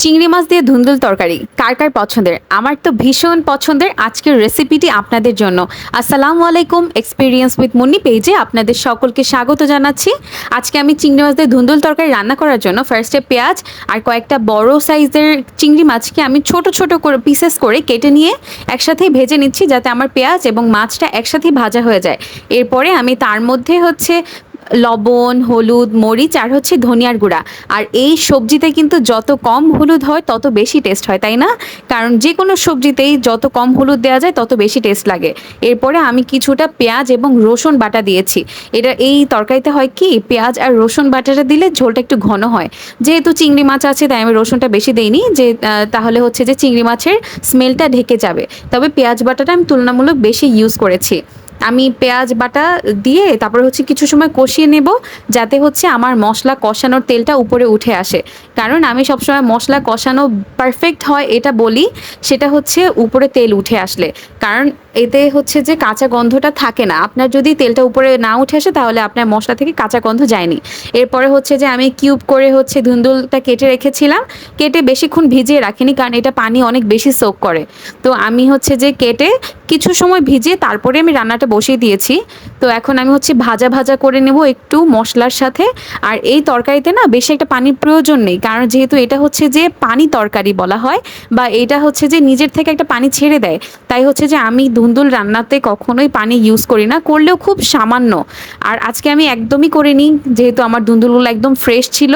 চিংড়ি মাছ দিয়ে ধুন্দুল তরকারি কার কার পছন্দের? আমার তো ভীষণ পছন্দের। আজকের রেসিপিটি আপনাদের জন্য। আসসালামু আলাইকুম, এক্সপিরিয়েন্স উইথ মুন্নি পেজে আপনাদের সকলকে স্বাগত জানাচ্ছি। আজকে আমি চিংড়ি মাছ দিয়ে ধুন্দুল তরকারি রান্না করার জন্য ফার্স্টে পেঁয়াজ আর কয়েকটা বড় সাইজের চিংড়ি মাছকে আমি ছোট ছোট করে পিসেস করে কেটে নিয়ে একসাথেই ভেজে নিচ্ছি, যাতে আমার পেঁয়াজ এবং মাছটা একসাথেই ভাজা হয়ে যায়। এরপরে আমি তার মধ্যে লবণ, হলুদ, মরিচ আর ধনিয়ার গুঁড়া। আর এই সবজিতে কিন্তু যত কম হলুদ হয় তত বেশি টেস্ট হয়, তাই না? কারণ যে কোনো সবজিতেই যত কম হলুদ দেওয়া যায় তত বেশি টেস্ট লাগে। এরপরে আমি কিছুটা পেঁয়াজ এবং রসুন বাটা দিয়েছি। এই তরকারিতে হয় কি, পেঁয়াজ আর রসুন বাটাটা দিলে ঝোলটা একটু ঘন হয়। যেহেতু চিংড়ি মাছ আছে তাই আমি রসুনটা বেশি দেইনি, তাহলে যে চিংড়ি মাছের স্মেলটা ঢেকে যাবে। তবে পেঁয়াজ বাটাটা আমি তুলনামূলক বেশি ইউজ করেছি। আমি পেঁয়াজ বাটা দিয়ে তারপরে কিছু সময় কষিয়ে নেব, যাতে আমার মশলা কষানোর তেলটা উপরে উঠে আসে। কারণ আমি সবসময় মশলা কষানো পারফেক্ট হয় এটা বলি, সেটা উপরে তেল উঠে আসলে। কারণ এতে যে কাঁচা গন্ধটা থাকে না। আপনার যদি তেলটা উপরে না উঠে আসে তাহলে আপনার মশলা থেকে কাঁচা গন্ধ যায়নি। এরপরে যে আমি কিউব করে ধুন্দুলটা কেটে রেখেছিলাম। কেটে বেশিক্ষণ ভিজিয়ে রাখিনি, কারণ এটা পানি অনেক বেশি সোক করে। তো আমি যে কেটে কিছু সময় ভিজিয়ে তারপরে আমি রান্নাটা বসিয়ে দিয়েছি। তো এখন আমি ভাজা ভাজা করে নেব একটু মশলার সাথে। আর এই তরকারিতে না বেশি একটা পানির প্রয়োজন নেই, কারণ যেহেতু এটা যে পানি তরকারি বলা হয়, বা এটা যে নিজের থেকে একটা পানি ছেড়ে দেয়। তাই যে আমি ধুন্দুল রান্নাতে কখনোই পানি ইউজ করি না, করলেও খুব সামান্য। আর আজকে আমি একদমই করিনি, যেহেতু আমার ধুন্দুলগুলো একদম ফ্রেশ ছিল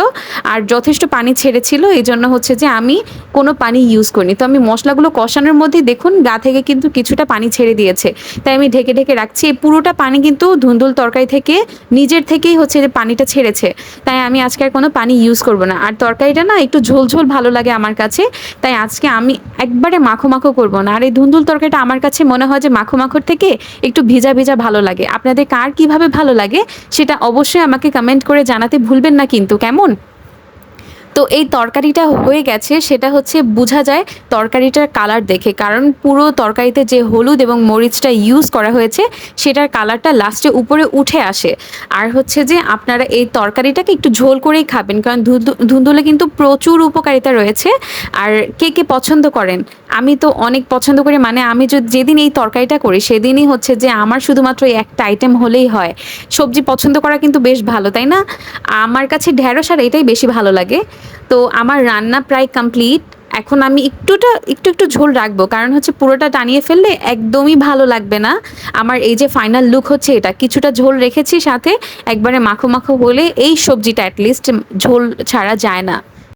আর যথেষ্ট পানি ছেড়েছিল, এই জন্য যে আমি কোনো পানি ইউজ করিনি। তো আমি মশলাগুলো কষানোর মধ্যে দেখুন গা থেকে কিন্তু কিছুটা পানি ছেড়ে দিয়েছে, তাই আমি ঢেকে ঢেকে রাখছি। এই পুরোটা পানি কিন্তু ধুন্দুল তরকারি থেকে নিজের থেকেই যে পানিটা ছেড়েছে, তাই আমি আজকে আর কোনো পানি ইউজ করব না। আর তরকারিটা না একটু ঝোল ঝোল ভালো লাগে আমার কাছে, তাই আজকে আমি একবারে মাখো মাখো করব না। আর এই ধুন্দুল তরকারিটা আমার কাছে মনে হয় যে মাখো মাখোর থেকে একটু ভিজা ভিজা ভালো লাগে। আপনাদের কার কীভাবে ভালো লাগে সেটা অবশ্যই আমাকে কমেন্ট করে জানাতে ভুলবেন না কিন্তু, কেমন? তো এই তরকারিটা হয়ে গেছে, সেটা বোঝা যায় তরকারিটার কালার দেখে, কারণ পুরো তরকারিতে যে হলুদ এবং মরিচটা ইউজ করা হয়েছে সেটার কালারটা লাস্টে উপরে উঠে আসে। আর যে আপনারা এই তরকারিটাকে একটু ঝোল করেই খাবেন, কারণ ধুন্দুলে কিন্তু প্রচুর উপকারিতা রয়েছে। আর কে কে পছন্দ করেন? আমি তো অনেক পছন্দ করি। মানে আমি যেদিন এই তরকারিটা করি সেদিনই যে আমার শুধুমাত্র এই একটা আইটেম হলেই হয়। সবজি পছন্দ করা কিন্তু বেশ ভালো, তাই না? আমার কাছে ঢেঁড়স আর এটাই বেশি ভালো লাগে। তো আমার রান্না প্রায় কমপ্লিট। এখন আমি একটু ঝোল রাখবো, কারণ পুরোটা টানিয়ে ফেললে একদমই ভালো লাগবে না। আমার এই যে ফাইনাল লুক এটা, কিছুটা ঝোল রেখেছি সাথে, একবারে মাখো মাখো হলে এই সবজিটা অ্যাটলিস্ট ঝোল ছাড়া যায় না।